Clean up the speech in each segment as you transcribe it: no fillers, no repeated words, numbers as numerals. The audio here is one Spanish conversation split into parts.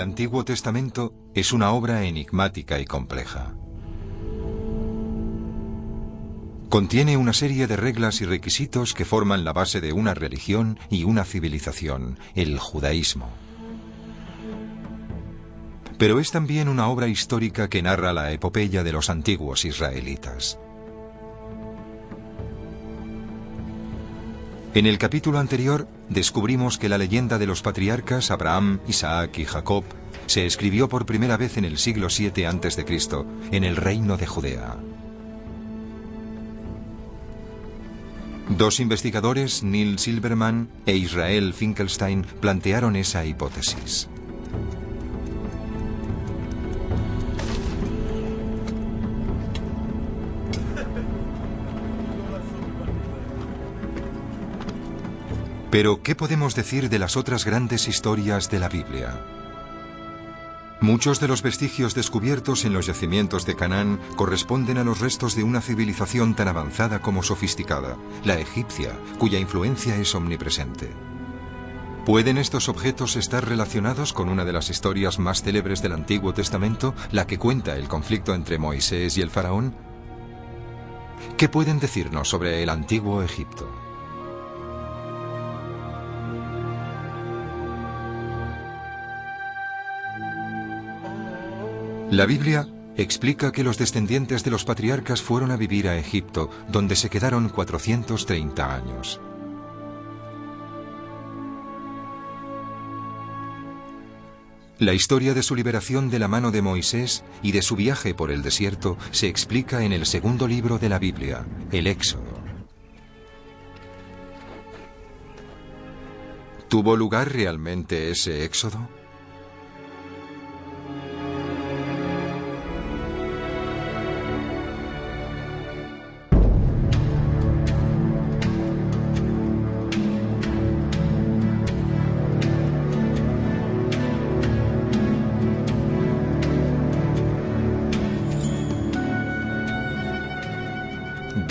Antiguo Testamento es una obra enigmática y compleja. Contiene una serie de reglas y requisitos que forman la base de una religión y una civilización, el judaísmo. Pero es también una obra histórica que narra la epopeya de los antiguos israelitas. En el capítulo anterior descubrimos que la leyenda de los patriarcas Abraham, Isaac y Jacob se escribió por primera vez en el siglo VII a.C., en el reino de Judea. Dos investigadores, Neil Silverman e Israel Finkelstein, plantearon esa hipótesis. Pero, ¿qué podemos decir de las otras grandes historias de la Biblia? Muchos de los vestigios descubiertos en los yacimientos de Canaán corresponden a los restos de una civilización tan avanzada como sofisticada, la egipcia, cuya influencia es omnipresente. ¿Pueden estos objetos estar relacionados con una de las historias más célebres del Antiguo Testamento, la que cuenta el conflicto entre Moisés y el faraón? ¿Qué pueden decirnos sobre el antiguo Egipto? La Biblia explica que los descendientes de los patriarcas fueron a vivir a Egipto, donde se quedaron 430 años. La historia de su liberación de la mano de Moisés y de su viaje por el desierto se explica en el segundo libro de la Biblia, el Éxodo. ¿Tuvo lugar realmente ese éxodo?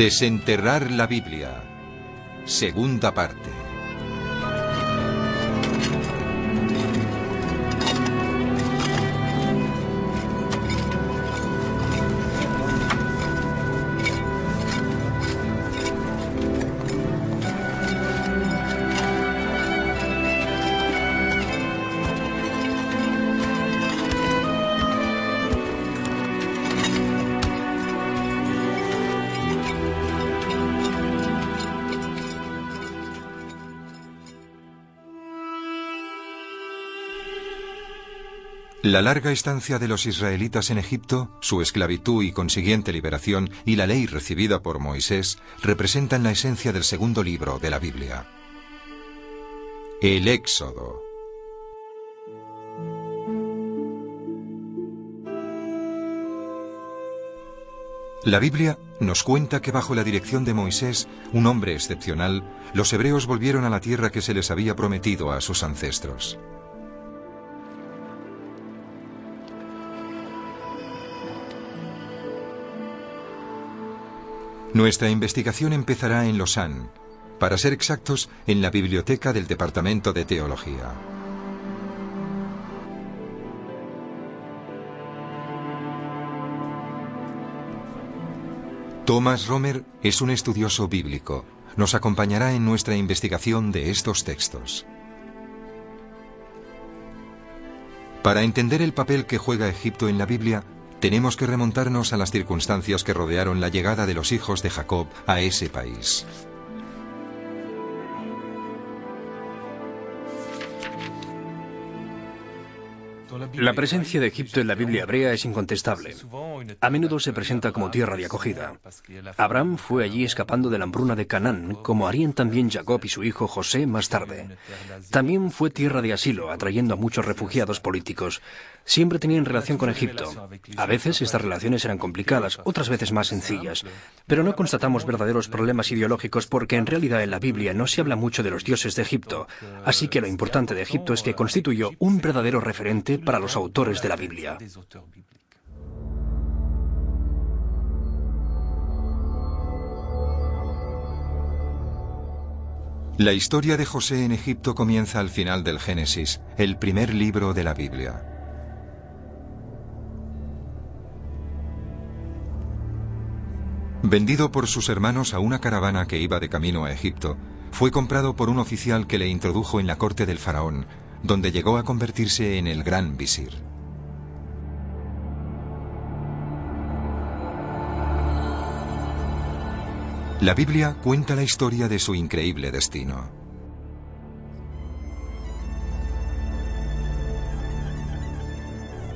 Desenterrar la Biblia. Segunda parte. La larga estancia de los israelitas en Egipto, su esclavitud y consiguiente liberación y la ley recibida por Moisés representan la esencia del segundo libro de la Biblia. El Éxodo. La Biblia nos cuenta que bajo la dirección de Moisés, un hombre excepcional, los hebreos volvieron a la tierra que se les había prometido a sus ancestros. Nuestra investigación empezará en Lausanne, para ser exactos, en la biblioteca del Departamento de Teología. Thomas Romer es un estudioso bíblico. Nos acompañará en nuestra investigación de estos textos. Para entender el papel que juega Egipto en la Biblia, tenemos que remontarnos a las circunstancias que rodearon la llegada de los hijos de Jacob a ese país. La presencia de Egipto en la Biblia hebrea es incontestable. A menudo se presenta como tierra de acogida. Abraham fue allí escapando de la hambruna de Canaán, como harían también Jacob y su hijo José más tarde. También fue tierra de asilo, atrayendo a muchos refugiados políticos. Siempre tenían relación con Egipto. A veces estas relaciones eran complicadas, otras veces más sencillas. Pero no constatamos verdaderos problemas ideológicos porque en realidad en la Biblia no se habla mucho de los dioses de Egipto. Así que lo importante de Egipto es que constituyó un verdadero referente para los autores de la Biblia. La historia de José en Egipto comienza al final del Génesis, el primer libro de la Biblia. Vendido por sus hermanos a una caravana que iba de camino a Egipto, fue comprado por un oficial que le introdujo en la corte del faraón, donde llegó a convertirse en el gran visir. La Biblia cuenta la historia de su increíble destino.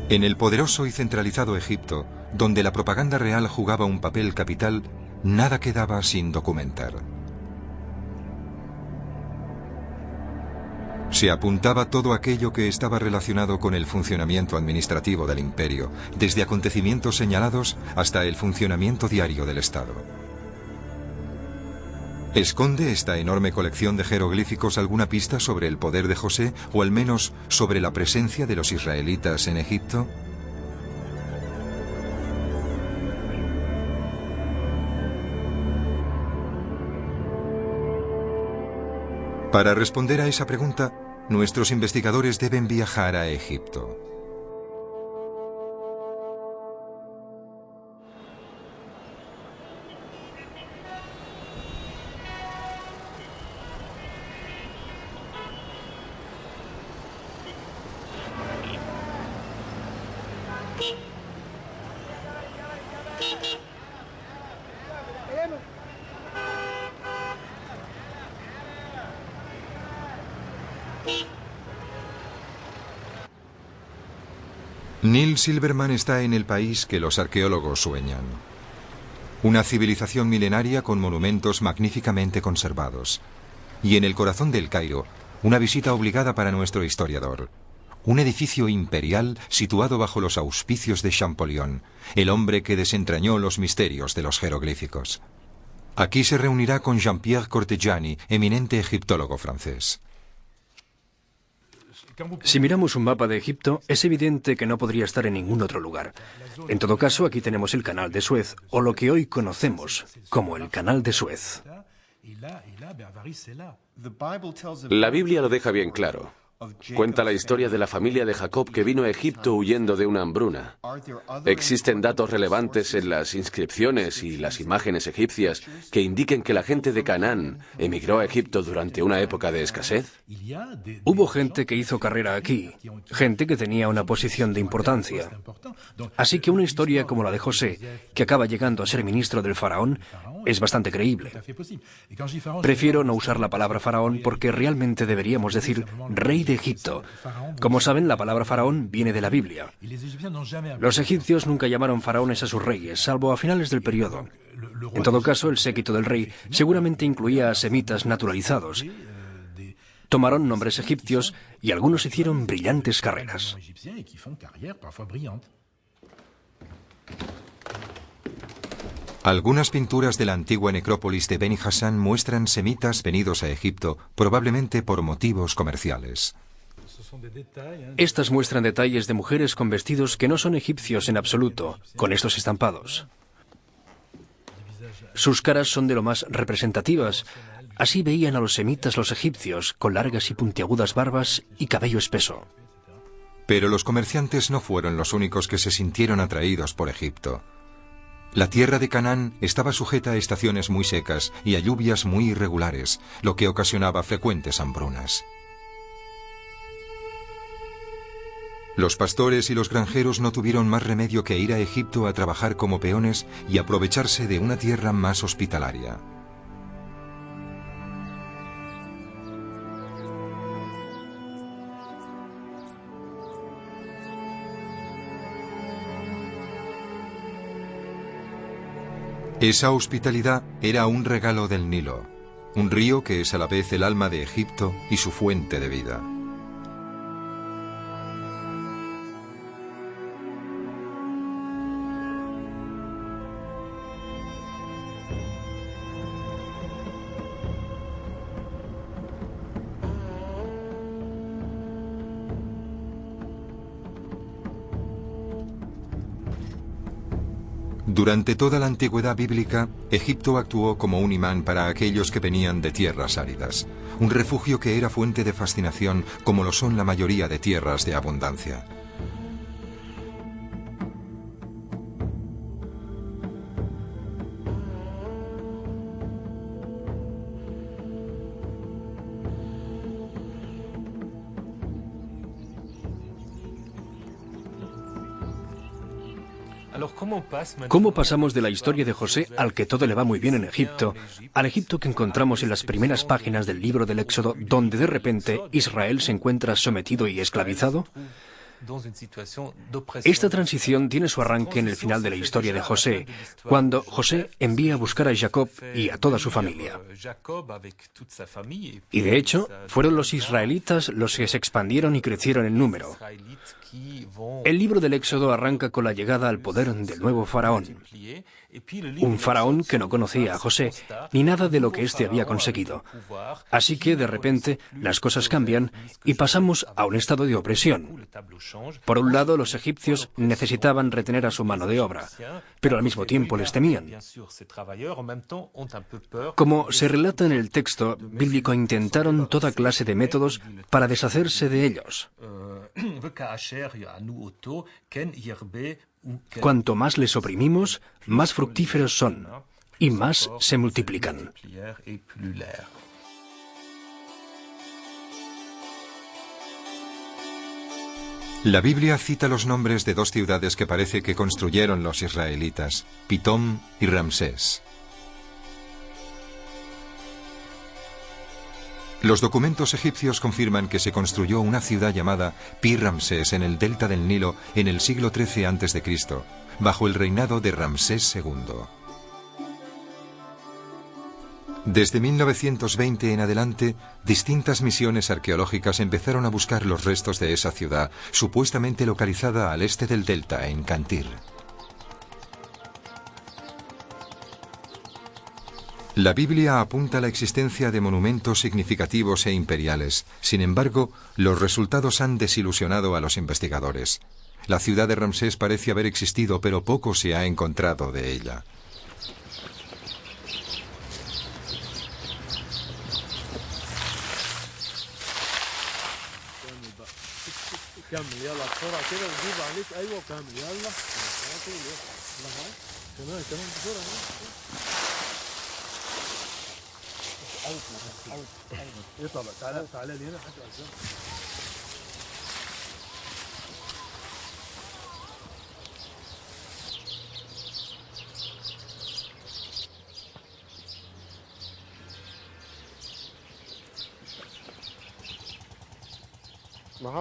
En el poderoso y centralizado Egipto, donde la propaganda real jugaba un papel capital, nada quedaba sin documentar. Se apuntaba todo aquello que estaba relacionado con el funcionamiento administrativo del imperio, desde acontecimientos señalados hasta el funcionamiento diario del Estado. ¿Esconde esta enorme colección de jeroglíficos alguna pista sobre el poder de José, o al menos sobre la presencia de los israelitas en Egipto? Para responder a esa pregunta, nuestros investigadores deben viajar a Egipto. Neil Silverman está en el país que los arqueólogos sueñan. Una civilización milenaria con monumentos magníficamente conservados. Y en el corazón del Cairo, una visita obligada para nuestro historiador. Un edificio imperial situado bajo los auspicios de Champollion, el hombre que desentrañó los misterios de los jeroglíficos. Aquí se reunirá con Jean-Pierre Cortegiani, eminente egiptólogo francés. Si miramos un mapa de Egipto, es evidente que no podría estar en ningún otro lugar. En todo caso, aquí tenemos el Canal de Suez, o lo que hoy conocemos como el Canal de Suez. La Biblia lo deja bien claro. Cuenta la historia de la familia de Jacob que vino a Egipto huyendo de una hambruna. ¿Existen datos relevantes en las inscripciones y las imágenes egipcias que indiquen que la gente de Canaán emigró a Egipto durante una época de escasez? Hubo gente que hizo carrera aquí, gente que tenía una posición de importancia. Así que una historia como la de José, que acaba llegando a ser ministro del faraón, es bastante creíble. Prefiero no usar la palabra faraón porque realmente deberíamos decir rey de Egipto. Como saben, la palabra faraón viene de la Biblia. Los egipcios nunca llamaron faraones a sus reyes, salvo a finales del periodo. En todo caso, el séquito del rey seguramente incluía a semitas naturalizados. Tomaron nombres egipcios y algunos hicieron brillantes carreras. Algunas pinturas de la antigua necrópolis de Beni Hassan muestran semitas venidos a Egipto, probablemente por motivos comerciales. Estas muestran detalles de mujeres con vestidos que no son egipcios en absoluto, con estos estampados. Sus caras son de lo más representativas. Así veían a los semitas los egipcios, con largas y puntiagudas barbas y cabello espeso. Pero los comerciantes no fueron los únicos que se sintieron atraídos por Egipto. La tierra de Canaán estaba sujeta a estaciones muy secas y a lluvias muy irregulares, lo que ocasionaba frecuentes hambrunas. Los pastores y los granjeros no tuvieron más remedio que ir a Egipto a trabajar como peones y aprovecharse de una tierra más hospitalaria. Esa hospitalidad era un regalo del Nilo, un río que es a la vez el alma de Egipto y su fuente de vida. Durante toda la antigüedad bíblica, Egipto actuó como un imán para aquellos que venían de tierras áridas, un refugio que era fuente de fascinación como lo son la mayoría de tierras de abundancia. ¿Cómo pasamos de la historia de José, al que todo le va muy bien en Egipto, al Egipto que encontramos en las primeras páginas del libro del Éxodo, donde de repente Israel se encuentra sometido y esclavizado? Esta transición tiene su arranque en el final de la historia de José, cuando José envía a buscar a Jacob y a toda su familia. Y de hecho, fueron los israelitas los que se expandieron y crecieron en número. El libro del Éxodo arranca con la llegada al poder del nuevo faraón. Un faraón que no conocía a José, ni nada de lo que éste había conseguido. Así que, de repente, las cosas cambian y pasamos a un estado de opresión. Por un lado, los egipcios necesitaban retener a su mano de obra, pero al mismo tiempo les temían. Como se relata en el texto bíblico, intentaron toda clase de métodos para deshacerse de ellos. Cuanto más les oprimimos, más fructíferos son y más se multiplican. La Biblia cita los nombres de dos ciudades que parece que construyeron los israelitas, Pitom y Ramsés. Los documentos egipcios confirman que se construyó una ciudad llamada Pi-Ramsés en el delta del Nilo en el siglo XIII a.C., bajo el reinado de Ramsés II. Desde 1920 en adelante, distintas misiones arqueológicas empezaron a buscar los restos de esa ciudad, supuestamente localizada al este del delta, en Cantir. La Biblia apunta a la existencia de monumentos significativos e imperiales. Sin embargo, los resultados han desilusionado a los investigadores. La ciudad de Ramsés parece haber existido, pero poco se ha encontrado de ella.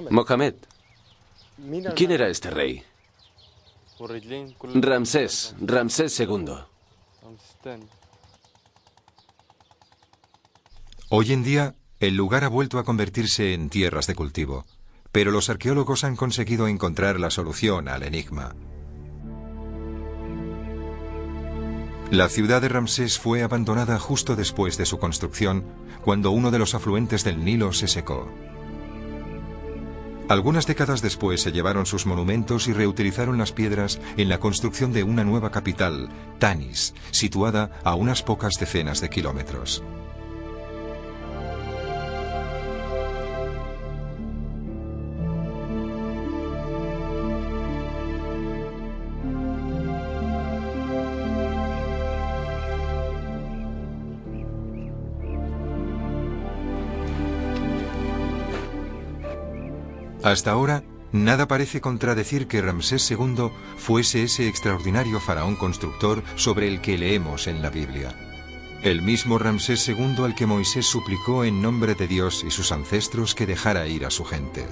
Mohamed, ¿quién era este rey? Ramsés II. Hoy en día, el lugar ha vuelto a convertirse en tierras de cultivo, pero los arqueólogos han conseguido encontrar la solución al enigma. La ciudad de Ramsés fue abandonada justo después de su construcción, cuando uno de los afluentes del Nilo se secó. Algunas décadas después se llevaron sus monumentos y reutilizaron las piedras en la construcción de una nueva capital, Tanis, situada a unas pocas decenas de kilómetros. Hasta ahora, nada parece contradecir que Ramsés II fuese ese extraordinario faraón constructor sobre el que leemos en la Biblia. El mismo Ramsés II al que Moisés suplicó en nombre de Dios y sus ancestros que dejara ir a su gente.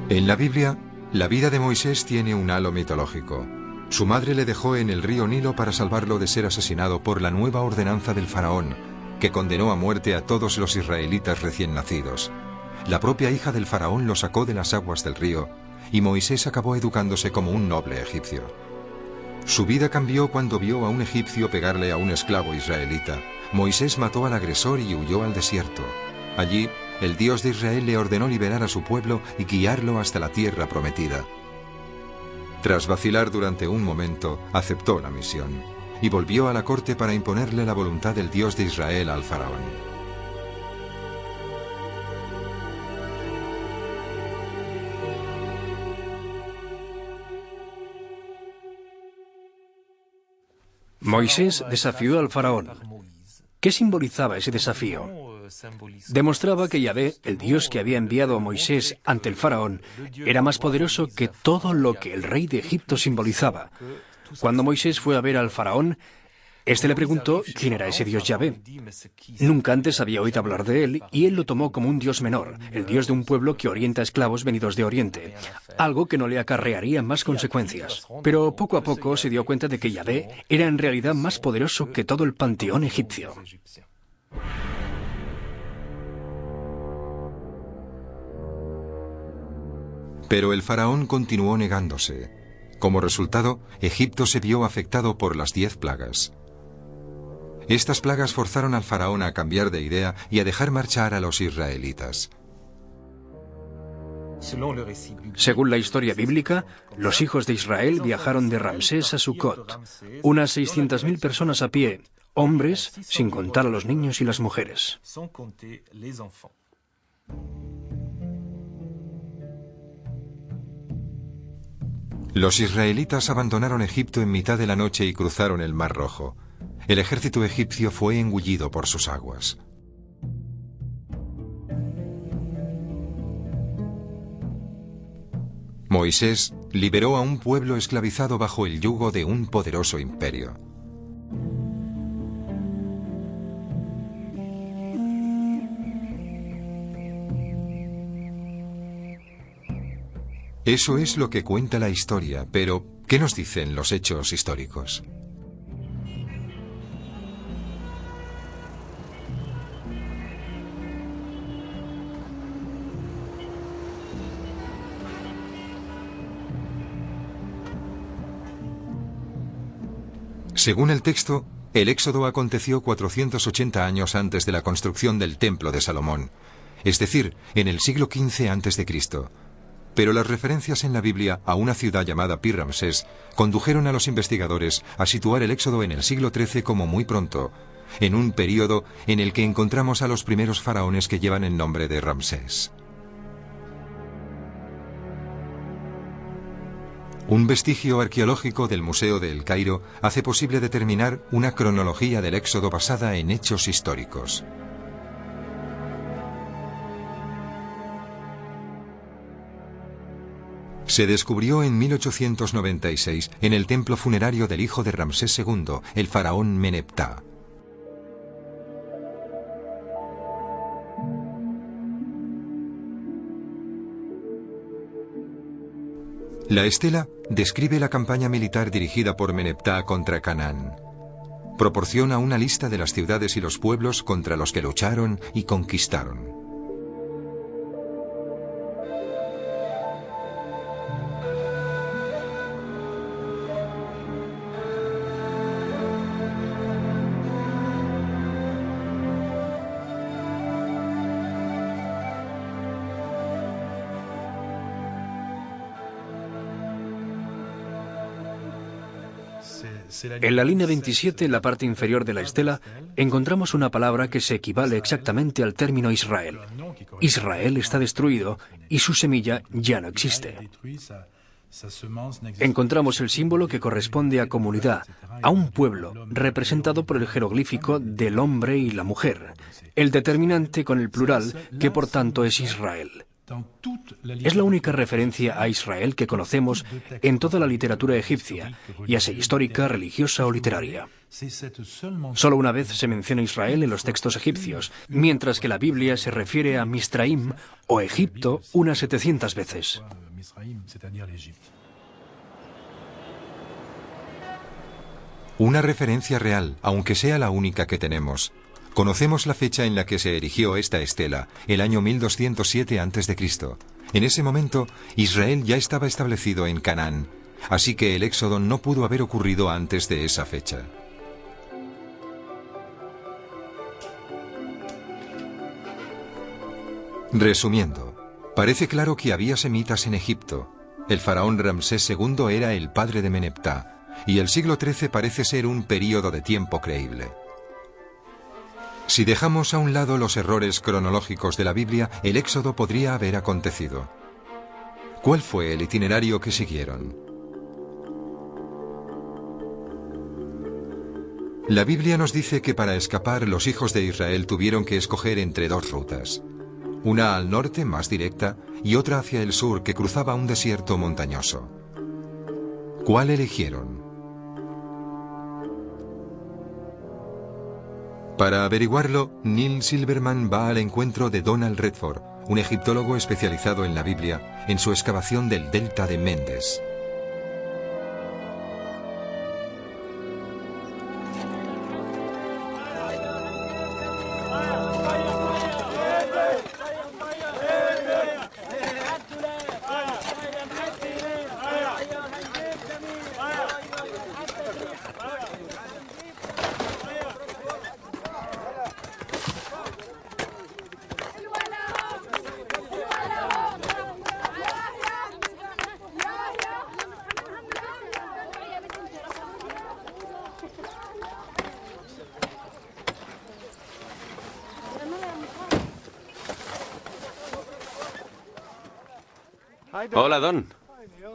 En la Biblia, la vida de Moisés tiene un halo mitológico. Su madre le dejó en el río Nilo para salvarlo de ser asesinado por la nueva ordenanza del faraón, que condenó a muerte a todos los israelitas recién nacidos. La propia hija del faraón lo sacó de las aguas del río, y Moisés acabó educándose como un noble egipcio. Su vida cambió cuando vio a un egipcio pegarle a un esclavo israelita. Moisés mató al agresor y huyó al desierto. Allí, el Dios de Israel le ordenó liberar a su pueblo y guiarlo hasta la tierra prometida. Tras vacilar durante un momento, aceptó la misión y volvió a la corte para imponerle la voluntad del Dios de Israel al faraón. Moisés desafió al faraón. ¿Qué simbolizaba ese desafío? Demostraba que Yahvé, el Dios que había enviado a Moisés ante el faraón, era más poderoso que todo lo que el rey de Egipto simbolizaba. Cuando Moisés fue a ver al faraón, este le preguntó quién era ese Dios Yahvé. Nunca antes había oído hablar de él y él lo tomó como un Dios menor, el Dios de un pueblo que orienta a esclavos venidos de Oriente, algo que no le acarrearía más consecuencias. Pero poco a poco se dio cuenta de que Yahvé era en realidad más poderoso que todo el panteón egipcio. Pero el faraón continuó negándose. Como resultado, Egipto se vio afectado por las 10 plagas. Estas plagas forzaron al faraón a cambiar de idea y a dejar marchar a los israelitas. Según la historia bíblica, los hijos de Israel viajaron de Ramsés a Sucot, unas 600.000 personas a pie, hombres, sin contar a los niños y las mujeres. Los israelitas abandonaron Egipto en mitad de la noche y cruzaron el Mar Rojo. El ejército egipcio fue engullido por sus aguas. Moisés liberó a un pueblo esclavizado bajo el yugo de un poderoso imperio. Eso es lo que cuenta la historia, pero ¿qué nos dicen los hechos históricos? Según el texto, el éxodo aconteció 480 años antes de la construcción del Templo de Salomón, es decir, en el siglo XV a.C. Pero las referencias en la Biblia a una ciudad llamada Pi-Ramsés condujeron a los investigadores a situar el éxodo en el siglo XIII como muy pronto, en un período en el que encontramos a los primeros faraones que llevan el nombre de Ramsés. Un vestigio arqueológico del Museo de El Cairo hace posible determinar una cronología del éxodo basada en hechos históricos. Se descubrió en 1896 en el templo funerario del hijo de Ramsés II, el faraón Meneptah. La estela describe la campaña militar dirigida por Meneptah contra Canaán. Proporciona una lista de las ciudades y los pueblos contra los que lucharon y conquistaron. En la línea 27, en la parte inferior de la estela, encontramos una palabra que se equivale exactamente al término Israel. Israel está destruido y su semilla ya no existe. Encontramos el símbolo que corresponde a comunidad, a un pueblo, representado por el jeroglífico del hombre y la mujer, el determinante con el plural, que por tanto es Israel. Es la única referencia a Israel que conocemos en toda la literatura egipcia, ya sea histórica, religiosa o literaria. Solo una vez se menciona Israel en los textos egipcios, mientras que la Biblia se refiere a Misraim o Egipto unas 700 veces. Una referencia real, aunque sea la única que tenemos. Conocemos la fecha en la que se erigió esta estela, el año 1207 a.C. En ese momento, Israel ya estaba establecido en Canaán, así que el éxodo no pudo haber ocurrido antes de esa fecha. Resumiendo, parece claro que había semitas en Egipto. El faraón Ramsés II era el padre de Meneptah, y el siglo XIII parece ser un período de tiempo creíble. Si dejamos a un lado los errores cronológicos de la Biblia, el éxodo podría haber acontecido. ¿Cuál fue el itinerario que siguieron? La Biblia nos dice que para escapar los hijos de Israel tuvieron que escoger entre dos rutas. Una al norte, más directa, y otra hacia el sur, que cruzaba un desierto montañoso. ¿Cuál eligieron? Para averiguarlo, Neil Silverman va al encuentro de Donald Redford, un egiptólogo especializado en la Biblia, en su excavación del delta de Mendes. Hola, Don.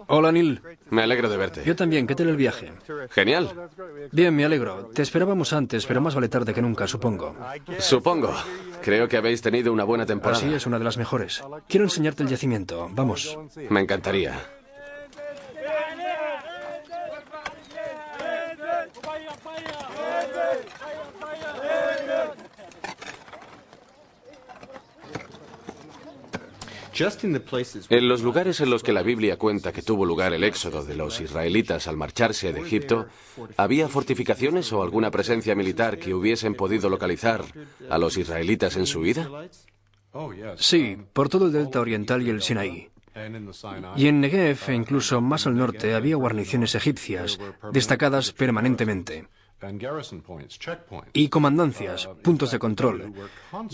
Hola, Neil. Me alegro de verte. Yo también. ¿Qué tal el viaje? Genial. Bien, me alegro. Te esperábamos antes, pero más vale tarde que nunca, supongo. Supongo. Creo que habéis tenido una buena temporada. Así es, una de las mejores. Quiero enseñarte el yacimiento. Vamos. Me encantaría. En los lugares en los que la Biblia cuenta que tuvo lugar el éxodo de los israelitas al marcharse de Egipto, ¿había fortificaciones o alguna presencia militar que hubiesen podido localizar a los israelitas en su huida? Sí, por todo el delta oriental y el Sinaí. Y en Negev, e incluso más al norte, había guarniciones egipcias, destacadas permanentemente. Y comandancias, puntos de control.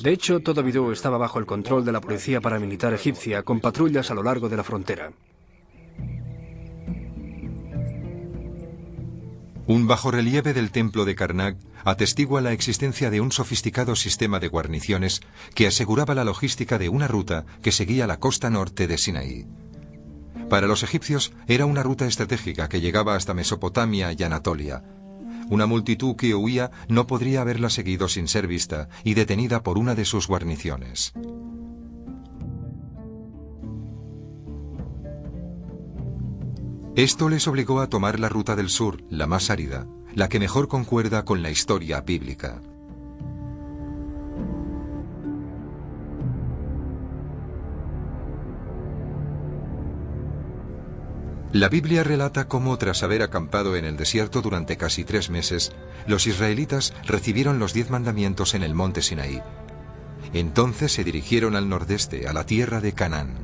De hecho, todo Bidú estaba bajo el control de la policía paramilitar egipcia, con patrullas a lo largo de la frontera. Un bajorrelieve del templo de Karnak atestigua la existencia de un sofisticado sistema de guarniciones que aseguraba la logística de una ruta que seguía la costa norte de Sinaí. Para los egipcios era una ruta estratégica que llegaba hasta Mesopotamia y Anatolia. Una multitud que huía no podría haberla seguido sin ser vista y detenida por una de sus guarniciones. Esto les obligó a tomar la ruta del sur, la más árida, la que mejor concuerda con la historia bíblica. La Biblia relata cómo, tras haber acampado en el desierto durante casi 3 meses, los israelitas recibieron los 10 mandamientos en el monte Sinaí. Entonces se dirigieron al nordeste, a la tierra de Canaán.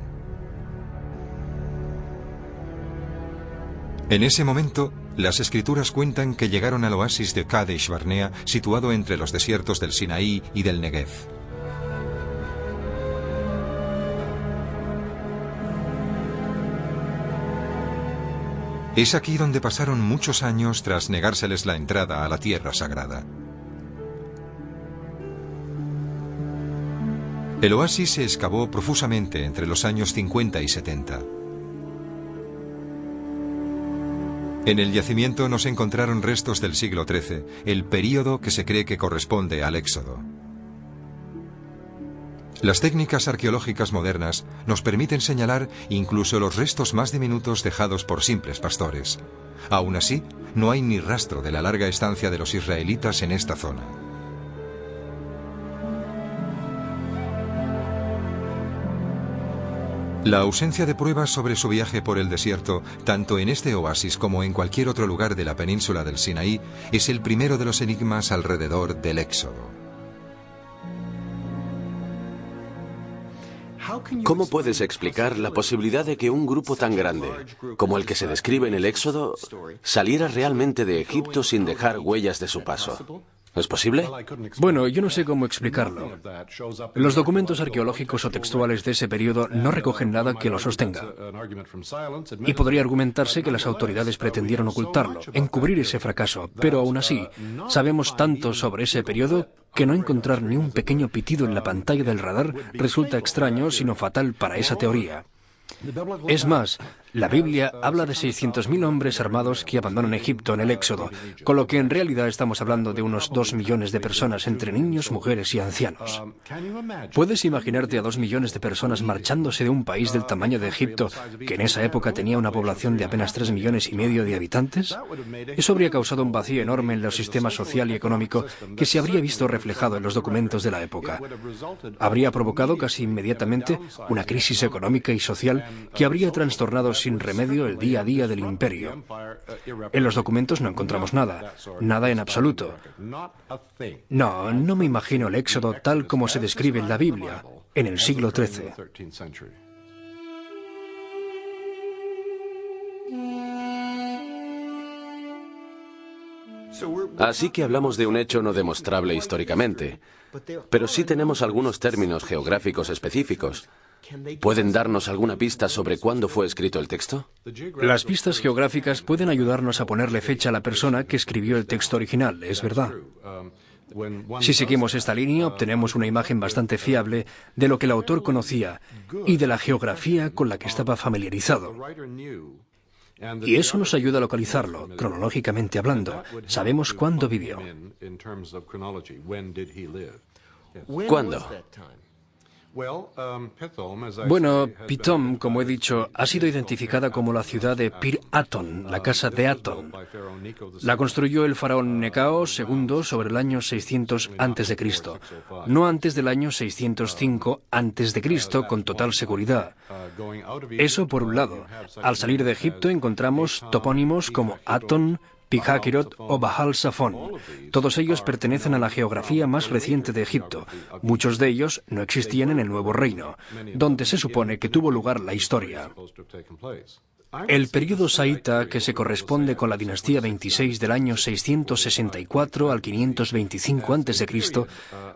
En ese momento, las escrituras cuentan que llegaron al oasis de Kadesh Barnea, situado entre los desiertos del Sinaí y del Negev. Es aquí donde pasaron muchos años tras negárseles la entrada a la tierra sagrada. El oasis se excavó profusamente entre los años 50 y 70. En el yacimiento no se encontraron restos del siglo XIII, el período que se cree que corresponde al Éxodo. Las técnicas arqueológicas modernas nos permiten señalar incluso los restos más diminutos dejados por simples pastores. Aún así, no hay ni rastro de la larga estancia de los israelitas en esta zona. La ausencia de pruebas sobre su viaje por el desierto, tanto en este oasis como en cualquier otro lugar de la península del Sinaí, es el primero de los enigmas alrededor del Éxodo. ¿Cómo puedes explicar la posibilidad de que un grupo tan grande, como el que se describe en el Éxodo, saliera realmente de Egipto sin dejar huellas de su paso? ¿Es posible? Bueno, yo no sé cómo explicarlo. Los documentos arqueológicos o textuales de ese periodo no recogen nada que lo sostenga. Y podría argumentarse que las autoridades pretendieron ocultarlo, encubrir ese fracaso, pero aún así, sabemos tanto sobre ese periodo que no encontrar ni un pequeño pitido en la pantalla del radar resulta extraño, sino fatal para esa teoría. Es más, la Biblia habla de 600.000 hombres armados que abandonan Egipto en el Éxodo, con lo que en realidad estamos hablando de unos 2 millones de personas entre niños, mujeres y ancianos. ¿Puedes imaginarte a 2 millones de personas marchándose de un país del tamaño de Egipto, que en esa época tenía una población de apenas 3,5 millones de habitantes? Eso habría causado un vacío enorme en el sistema social y económico que se habría visto reflejado en los documentos de la época. Habría provocado casi inmediatamente una crisis económica y social que habría trastornado sin remedio el día a día del imperio. En los documentos no encontramos nada, nada en absoluto. No me imagino el Éxodo tal como se describe en la Biblia, en el siglo XIII. Así que hablamos de un hecho no demostrable históricamente, pero sí tenemos algunos términos geográficos específicos. ¿Pueden darnos alguna pista sobre cuándo fue escrito el texto? Las pistas geográficas pueden ayudarnos a ponerle fecha a la persona que escribió el texto original, es verdad. Si seguimos esta línea, obtenemos una imagen bastante fiable de lo que el autor conocía y de la geografía con la que estaba familiarizado. Y eso nos ayuda a localizarlo, cronológicamente hablando. Sabemos cuándo vivió. ¿Cuándo? Bueno, Pithom, como he dicho, ha sido identificada como la ciudad de Pir Aton, la casa de Aton. La construyó el faraón Necao II sobre el año 600 a.C., no antes del año 605 a.C., con total seguridad. Eso por un lado. Al salir de Egipto encontramos topónimos como Aton, Pihakirot o Baal Safón. Todos ellos pertenecen a la geografía más reciente de Egipto. Muchos de ellos no existían en el Nuevo Reino, donde se supone que tuvo lugar la historia. El período saíta, que se corresponde con la dinastía 26 del año 664 al 525 a.C.,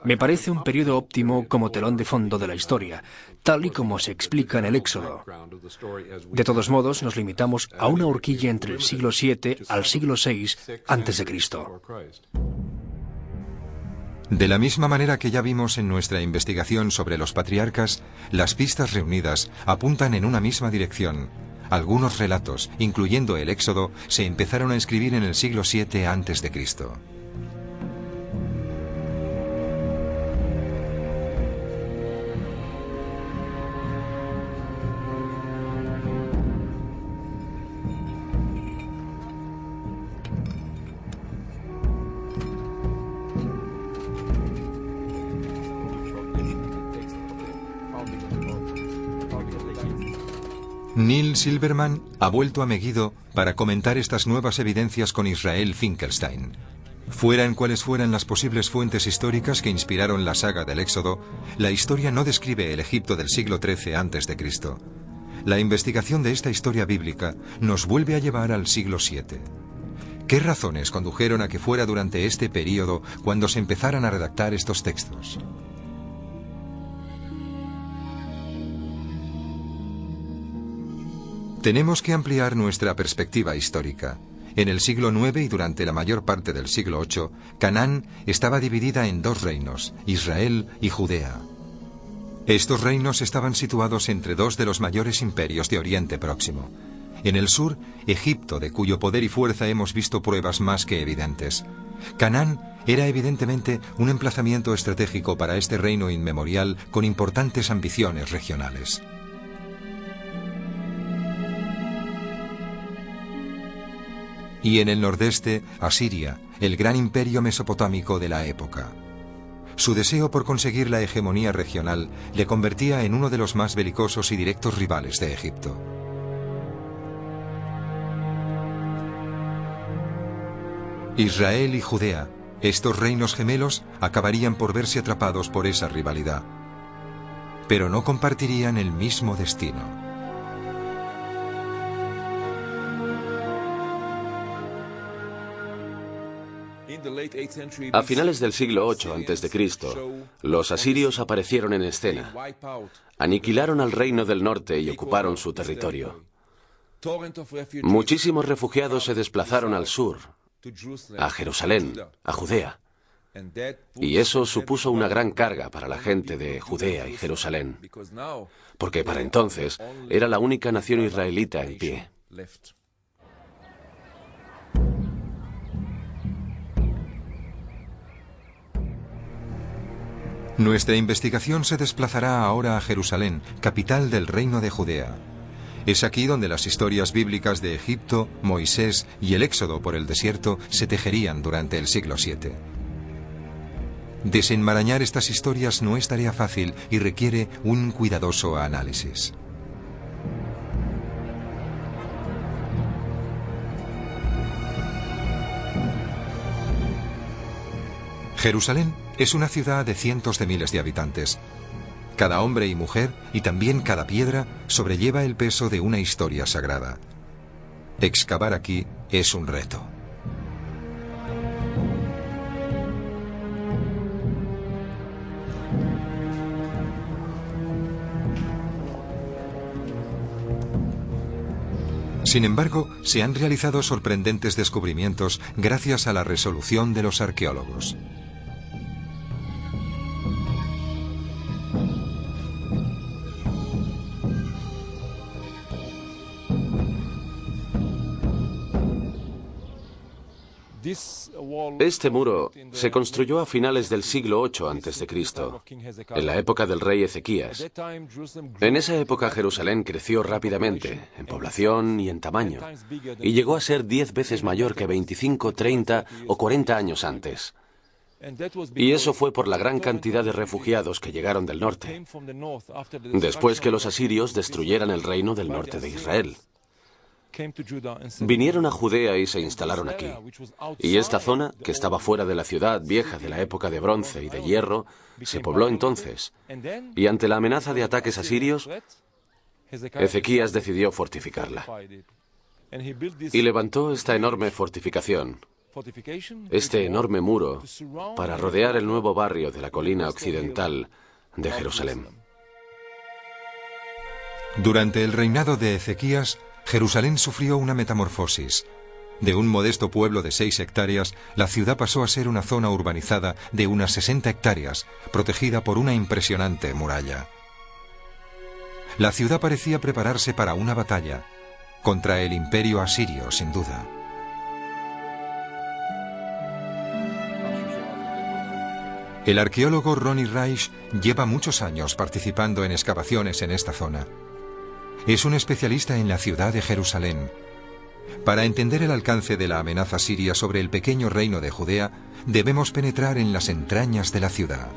me parece un período óptimo como telón de fondo de la historia, tal y como se explica en el Éxodo. De todos modos, nos limitamos a una horquilla entre el siglo VII al siglo VI a.C. De la misma manera que ya vimos en nuestra investigación sobre los patriarcas, las pistas reunidas apuntan en una misma dirección. Algunos relatos, incluyendo el Éxodo, se empezaron a escribir en el siglo VII a.C. Neil Silverman ha vuelto a Megiddo para comentar estas nuevas evidencias con Israel Finkelstein. Fueran cuales fueran las posibles fuentes históricas que inspiraron la saga del Éxodo, la historia no describe el Egipto del siglo XIII a.C. La investigación de esta historia bíblica nos vuelve a llevar al siglo VII. ¿Qué razones condujeron a que fuera durante este período cuando se empezaran a redactar estos textos? Tenemos que ampliar nuestra perspectiva histórica. En el siglo IX y durante la mayor parte del siglo VIII, Canaán estaba dividida en 2 reinos, Israel y Judea. Estos reinos estaban situados entre 2 de los mayores imperios de Oriente Próximo. En el sur, Egipto, de cuyo poder y fuerza hemos visto pruebas más que evidentes. Canaán era evidentemente un emplazamiento estratégico para este reino inmemorial con importantes ambiciones regionales. Y en el nordeste, Asiria, el gran imperio mesopotámico de la época. Su deseo por conseguir la hegemonía regional le convertía en uno de los más belicosos y directos rivales de Egipto. Israel y Judea, estos reinos gemelos, acabarían por verse atrapados por esa rivalidad. Pero no compartirían el mismo destino. A finales del siglo VIII a.C., los asirios aparecieron en escena. Aniquilaron al reino del norte y ocuparon su territorio. Muchísimos refugiados se desplazaron al sur, a Jerusalén, a Judea. Y eso supuso una gran carga para la gente de Judea y Jerusalén, porque para entonces era la única nación israelita en pie. Nuestra investigación se desplazará ahora a Jerusalén, capital del Reino de Judea. Es aquí donde las historias bíblicas de Egipto, Moisés y el éxodo por el desierto se tejerían durante el siglo VII. Desenmarañar estas historias no es tarea fácil y requiere un cuidadoso análisis. Jerusalén es una ciudad de cientos de miles de habitantes. Cada hombre y mujer, y también cada piedra, sobrelleva el peso de una historia sagrada. Excavar aquí es un reto. Sin embargo, se han realizado sorprendentes descubrimientos gracias a la resolución de los arqueólogos. Este muro se construyó a finales del siglo VIII a.C., en la época del rey Ezequías. En esa época Jerusalén creció rápidamente, en población y en tamaño, y llegó a ser 10 veces mayor que 25, 30 o 40 años antes. Y eso fue por la gran cantidad de refugiados que llegaron del norte, después que los asirios destruyeran el reino del norte de Israel. Vinieron a Judea y se instalaron aquí. Y esta zona, que estaba fuera de la ciudad vieja de la época de bronce y de hierro, se pobló entonces. Y ante la amenaza de ataques asirios, Ezequías decidió fortificarla. Y levantó esta enorme fortificación, este enorme muro, para rodear el nuevo barrio de la colina occidental de Jerusalén. Durante el reinado de Ezequías, Jerusalén sufrió una metamorfosis. De un modesto pueblo de 6 hectáreas, la ciudad pasó a ser una zona urbanizada de unas 60 hectáreas, protegida por una impresionante muralla. La ciudad parecía prepararse para una batalla, contra el imperio asirio, sin duda. El arqueólogo Ronnie Reich lleva muchos años participando en excavaciones en esta zona. Es un especialista en la ciudad de Jerusalén. Para entender el alcance de la amenaza siria sobre el pequeño reino de Judea, debemos penetrar en las entrañas de la ciudad.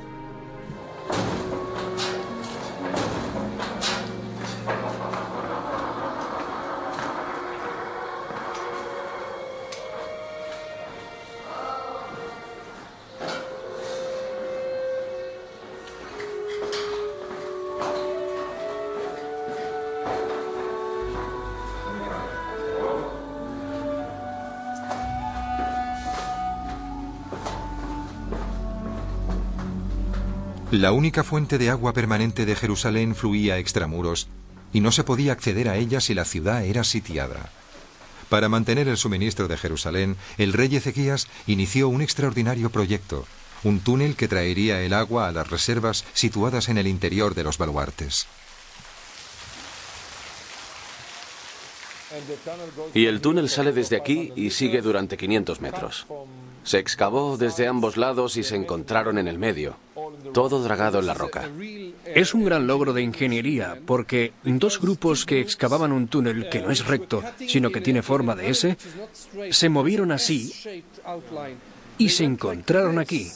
La única fuente de agua permanente de Jerusalén fluía extramuros y no se podía acceder a ella si la ciudad era sitiada. Para mantener el suministro de Jerusalén, el rey Ezequías inició un extraordinario proyecto, un túnel que traería el agua a las reservas situadas en el interior de los baluartes. Y el túnel sale desde aquí y sigue durante 500 metros. Se excavó desde ambos lados y se encontraron en el medio, todo dragado en la roca. Es un gran logro de ingeniería, porque 2 grupos que excavaban un túnel que no es recto, sino que tiene forma de S, se movieron así y se encontraron aquí.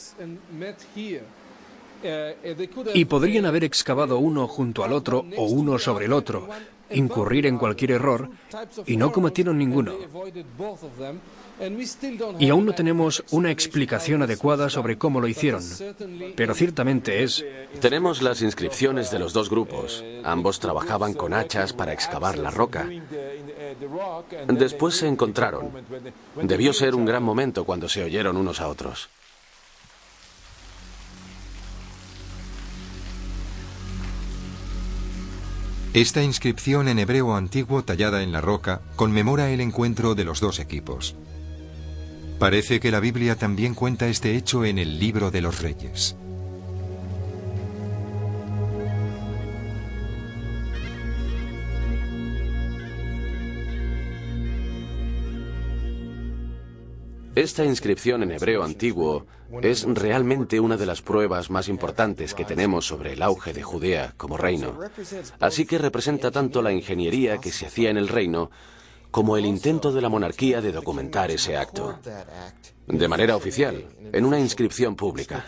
Y podrían haber excavado uno junto al otro o uno sobre el otro, incurrir en cualquier error, y no cometieron ninguno. Y aún no tenemos una explicación adecuada sobre cómo lo hicieron, pero ciertamente es... Tenemos las inscripciones de los 2 grupos. Ambos trabajaban con hachas para excavar la roca. Después se encontraron. Debió ser un gran momento cuando se oyeron unos a otros. Esta inscripción en hebreo antiguo tallada en la roca conmemora el encuentro de los 2 equipos. Parece que la Biblia también cuenta este hecho en el Libro de los Reyes. Esta inscripción en hebreo antiguo es realmente una de las pruebas más importantes que tenemos sobre el auge de Judea como reino. Así que representa tanto la ingeniería que se hacía en el reino como el intento de la monarquía de documentar ese acto, de manera oficial, en una inscripción pública.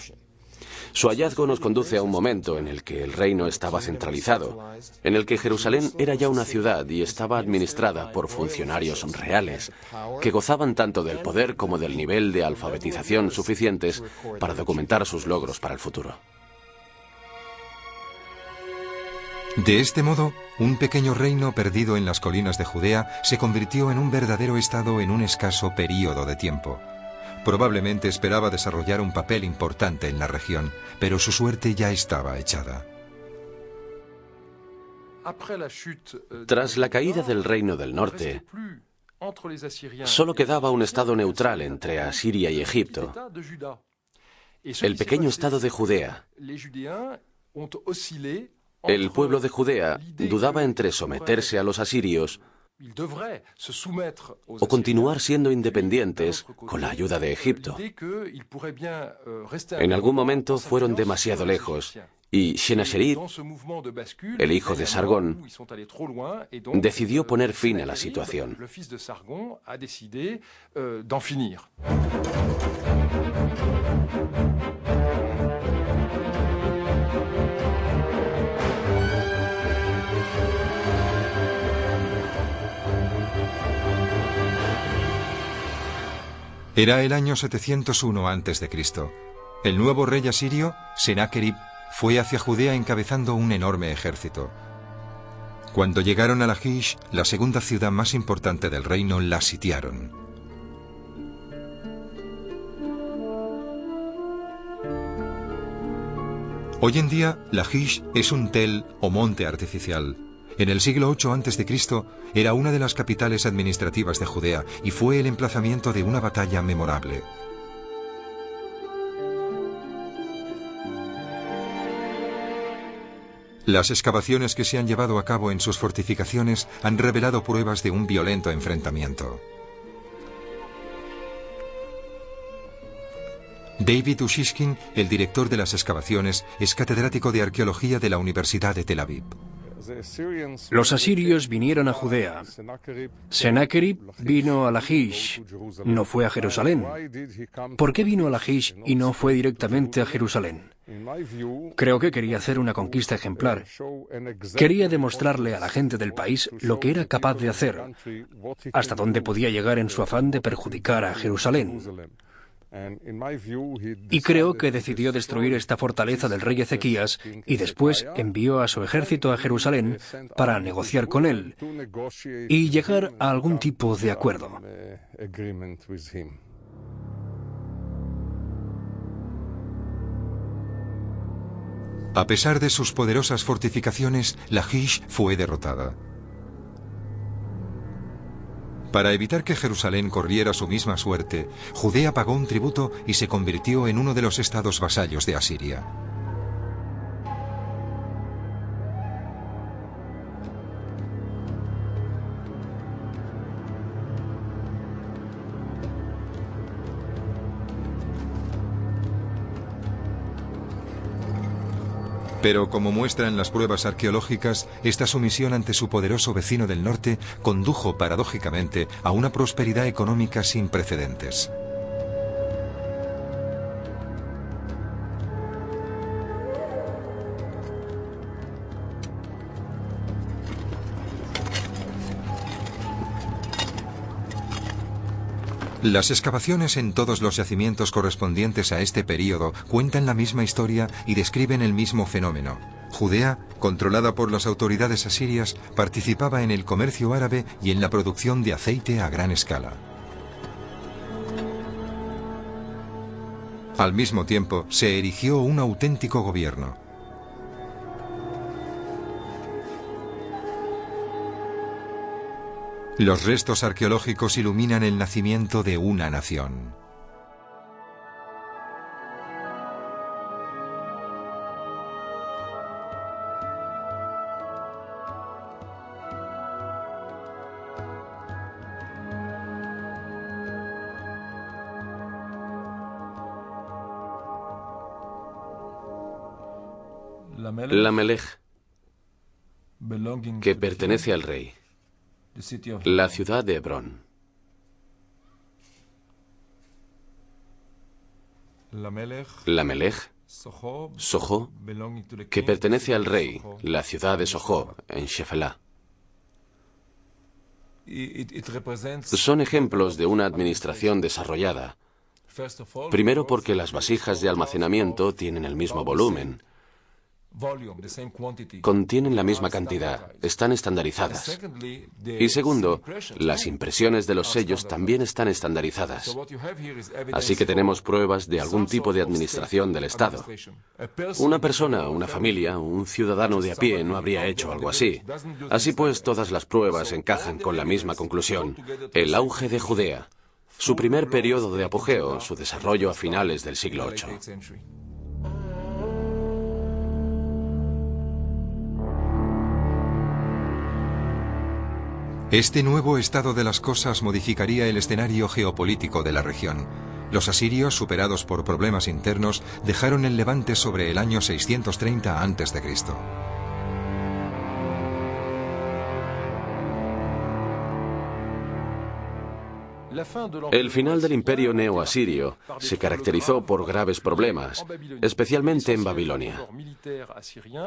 Su hallazgo nos conduce a un momento en el que el reino estaba centralizado, en el que Jerusalén era ya una ciudad y estaba administrada por funcionarios reales, que gozaban tanto del poder como del nivel de alfabetización suficientes para documentar sus logros para el futuro. De este modo, un pequeño reino perdido en las colinas de Judea se convirtió en un verdadero estado en un escaso período de tiempo. Probablemente esperaba desarrollar un papel importante en la región, pero su suerte ya estaba echada. Tras la caída del Reino del Norte, solo quedaba un estado neutral entre Asiria y Egipto, el pequeño estado de Judea. El pueblo de Judea dudaba entre someterse a los asirios o continuar siendo independientes con la ayuda de Egipto. En algún momento fueron demasiado lejos y Sennacherib, el hijo de Sargón, decidió poner fin a la situación. Era el año 701 a.C. El nuevo rey asirio, Sennacherib, fue hacia Judea encabezando un enorme ejército. Cuando llegaron a Lachish, la segunda ciudad más importante del reino, la sitiaron. Hoy en día, Lachish es un tel o monte artificial. En el siglo VIII a.C. era una de las capitales administrativas de Judea y fue el emplazamiento de una batalla memorable. Las excavaciones que se han llevado a cabo en sus fortificaciones han revelado pruebas de un violento enfrentamiento. David Ushishkin, el director de las excavaciones, es catedrático de arqueología de la Universidad de Tel Aviv. Los asirios vinieron a Judea. Sennacherib vino a Lachish, no fue a Jerusalén. ¿Por qué vino a Lachish y no fue directamente a Jerusalén? Creo que quería hacer una conquista ejemplar. Quería demostrarle a la gente del país lo que era capaz de hacer, hasta dónde podía llegar en su afán de perjudicar a Jerusalén. Y creo que decidió destruir esta fortaleza del rey Ezequías y después envió a su ejército a Jerusalén para negociar con él y llegar a algún tipo de acuerdo. A pesar de sus poderosas fortificaciones, Lachish fue derrotada. Para evitar que Jerusalén corriera su misma suerte, Judea pagó un tributo y se convirtió en uno de los estados vasallos de Asiria. Pero como muestran las pruebas arqueológicas, esta sumisión ante su poderoso vecino del norte condujo paradójicamente a una prosperidad económica sin precedentes. Las excavaciones en todos los yacimientos correspondientes a este período cuentan la misma historia y describen el mismo fenómeno. Judea, controlada por las autoridades asirias, participaba en el comercio árabe y en la producción de aceite a gran escala. Al mismo tiempo, se erigió un auténtico gobierno. Los restos arqueológicos iluminan el nacimiento de una nación. Lamelech, que pertenece al rey. La ciudad de Hebrón. Lamelech, Sojo, que pertenece al rey, la ciudad de Sojo, en Shefelá. Son ejemplos de una administración desarrollada. Primero porque las vasijas de almacenamiento tienen el mismo volumen, contienen la misma cantidad, están estandarizadas. Y segundo, las impresiones de los sellos también están estandarizadas. Así que tenemos pruebas de algún tipo de administración del Estado. Una persona, una familia, un ciudadano de a pie no habría hecho algo así. Así pues, todas las pruebas encajan con la misma conclusión: el auge de Judea, su primer periodo de apogeo, su desarrollo a finales del siglo VIII. Este nuevo estado de las cosas modificaría el escenario geopolítico de la región. Los asirios, superados por problemas internos, dejaron el Levante sobre el año 630 a.C. El final del imperio neoasirio se caracterizó por graves problemas, especialmente en Babilonia.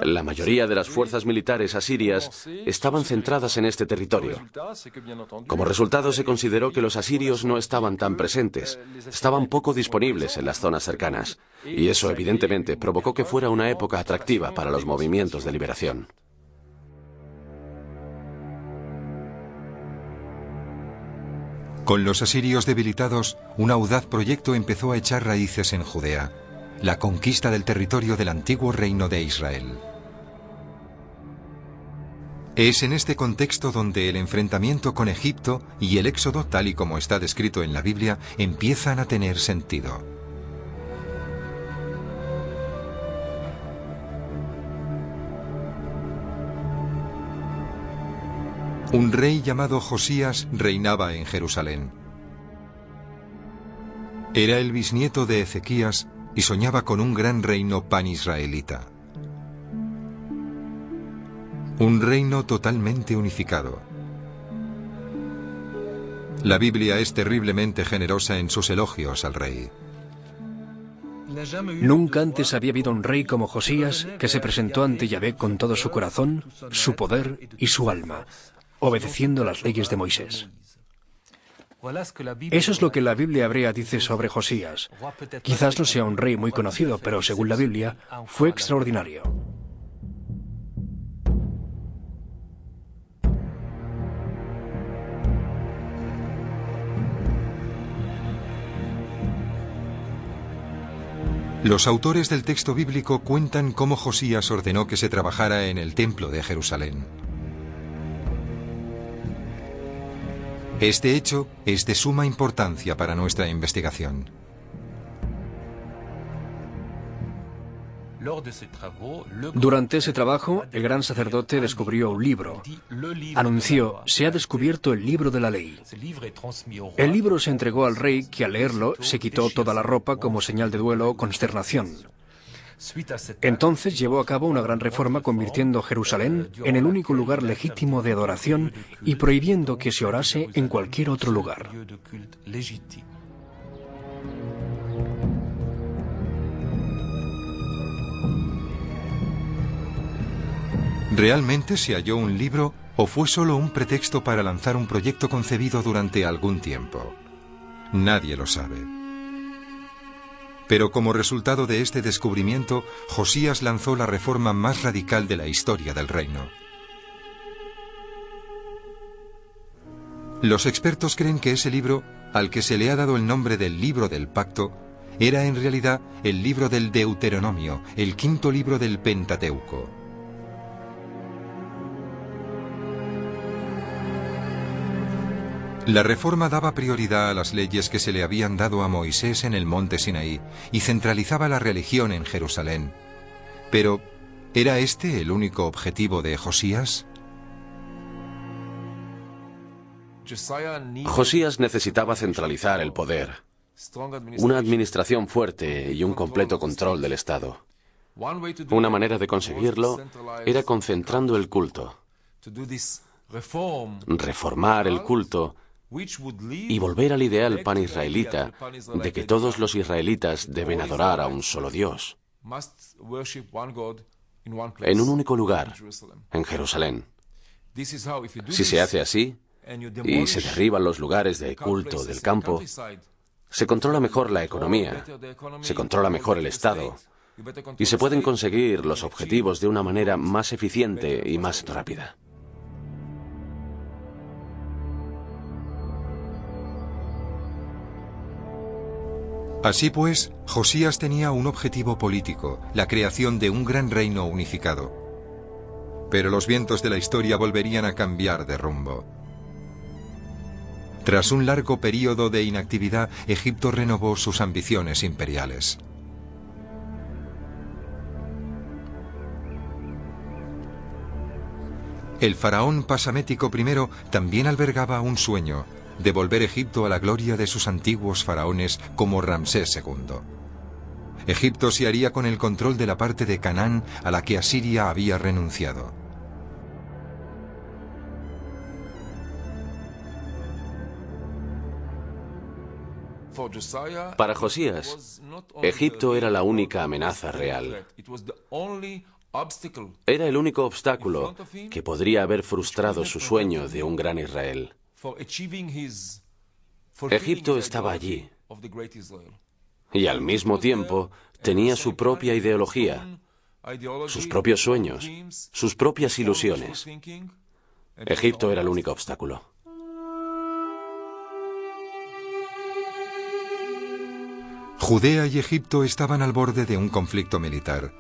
La mayoría de las fuerzas militares asirias estaban centradas en este territorio. Como resultado, se consideró que los asirios no estaban tan presentes, estaban poco disponibles en las zonas cercanas, y eso evidentemente provocó que fuera una época atractiva para los movimientos de liberación. Con los asirios debilitados, un audaz proyecto empezó a echar raíces en Judea: la conquista del territorio del antiguo reino de Israel. Es en este contexto donde el enfrentamiento con Egipto y el éxodo, tal y como está descrito en la Biblia, empiezan a tener sentido. Un rey llamado Josías reinaba en Jerusalén. Era el bisnieto de Ezequías y soñaba con un gran reino panisraelita. Un reino totalmente unificado. La Biblia es terriblemente generosa en sus elogios al rey. Nunca antes había habido un rey como Josías que se presentó ante Yahvé con todo su corazón, su poder y su alma, obedeciendo las leyes de Moisés. Eso es lo que la Biblia hebrea dice sobre Josías. Quizás no sea un rey muy conocido, pero según la Biblia, fue extraordinario. Los autores del texto bíblico cuentan cómo Josías ordenó que se trabajara en el templo de Jerusalén. Este hecho es de suma importancia para nuestra investigación. Durante ese trabajo, el gran sacerdote descubrió un libro. Anunció: se ha descubierto el libro de la ley. El libro se entregó al rey, que al leerlo se quitó toda la ropa como señal de duelo o consternación. Entonces llevó a cabo una gran reforma, convirtiendo Jerusalén en el único lugar legítimo de adoración y prohibiendo que se orase en cualquier otro lugar. ¿Realmente se halló un libro o fue solo un pretexto para lanzar un proyecto concebido durante algún tiempo? Nadie lo sabe. Pero como resultado de este descubrimiento, Josías lanzó la reforma más radical de la historia del reino. Los expertos creen que ese libro, al que se le ha dado el nombre del Libro del Pacto, era en realidad el libro del Deuteronomio, el quinto libro del Pentateuco. La reforma daba prioridad a las leyes que se le habían dado a Moisés en el monte Sinaí y centralizaba la religión en Jerusalén. Pero, ¿era este el único objetivo de Josías? Josías necesitaba centralizar el poder, una administración fuerte y un completo control del Estado. Una manera de conseguirlo era concentrando el culto, reformar el culto y volver al ideal panisraelita de que todos los israelitas deben adorar a un solo Dios, en un único lugar, en Jerusalén. Si se hace así, y se derriban los lugares de culto del campo, se controla mejor la economía, se controla mejor el Estado, y se pueden conseguir los objetivos de una manera más eficiente y más rápida. Así pues, Josías tenía un objetivo político, la creación de un gran reino unificado. Pero los vientos de la historia volverían a cambiar de rumbo. Tras un largo período de inactividad, Egipto renovó sus ambiciones imperiales. El faraón Pasamético I también albergaba un sueño: devolver Egipto a la gloria de sus antiguos faraones como Ramsés II. Egipto se haría con el control de la parte de Canaán a la que Asiria había renunciado. Para Josías, Egipto era la única amenaza real. Era el único obstáculo que podría haber frustrado su sueño de un gran Israel. Egipto estaba allí y al mismo tiempo tenía su propia ideología, sus propios sueños, sus propias ilusiones. Egipto era el único obstáculo. Judea y Egipto estaban al borde de un conflicto militar.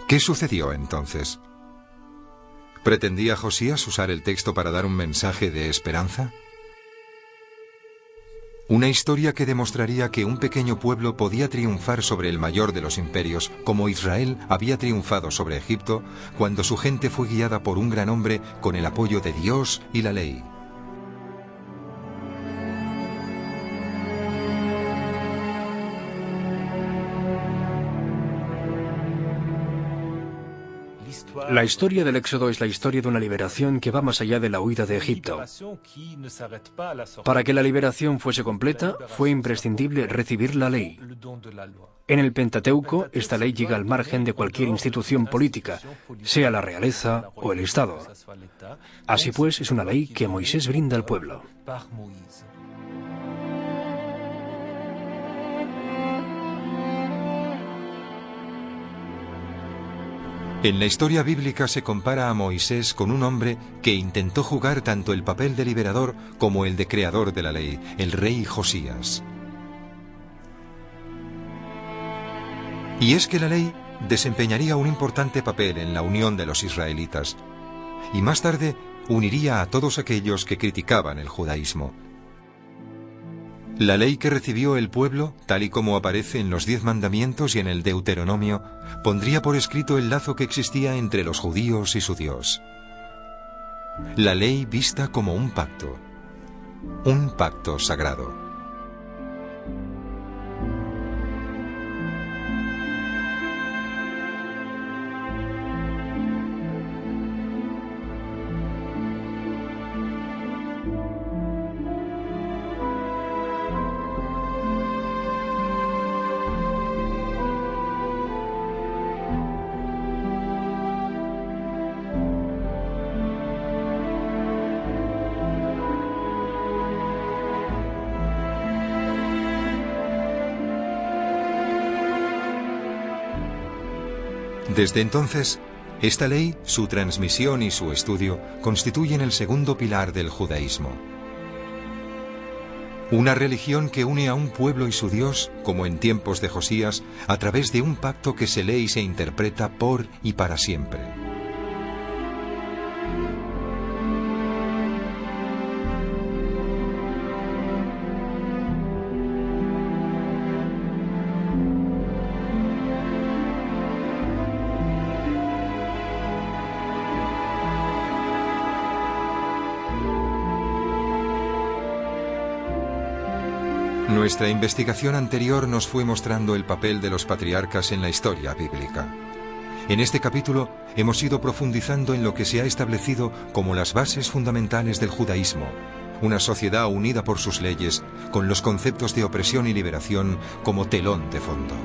¿Qué sucedió entonces? ¿Pretendía Josías usar el texto para dar un mensaje de esperanza? Una historia que demostraría que un pequeño pueblo podía triunfar sobre el mayor de los imperios, como Israel había triunfado sobre Egipto cuando su gente fue guiada por un gran hombre con el apoyo de Dios y la ley. La historia del Éxodo es la historia de una liberación que va más allá de la huida de Egipto. Para que la liberación fuese completa, fue imprescindible recibir la ley. En el Pentateuco, esta ley llega al margen de cualquier institución política, sea la realeza o el Estado. Así pues, es una ley que Moisés brinda al pueblo. En la historia bíblica se compara a Moisés con un hombre que intentó jugar tanto el papel de liberador como el de creador de la ley, el rey Josías. Y es que la ley desempeñaría un importante papel en la unión de los israelitas, y más tarde uniría a todos aquellos que criticaban el judaísmo. La ley que recibió el pueblo, tal y como aparece en los 10 mandamientos y en el Deuteronomio, pondría por escrito el lazo que existía entre los judíos y su Dios. La ley vista como un pacto sagrado. Desde entonces, esta ley, su transmisión y su estudio constituyen el segundo pilar del judaísmo. Una religión que une a un pueblo y su Dios, como en tiempos de Josías, a través de un pacto que se lee y se interpreta por y para siempre. Nuestra investigación anterior nos fue mostrando el papel de los patriarcas en la historia bíblica. En este capítulo hemos ido profundizando en lo que se ha establecido como las bases fundamentales del judaísmo, una sociedad unida por sus leyes, con los conceptos de opresión y liberación como telón de fondo.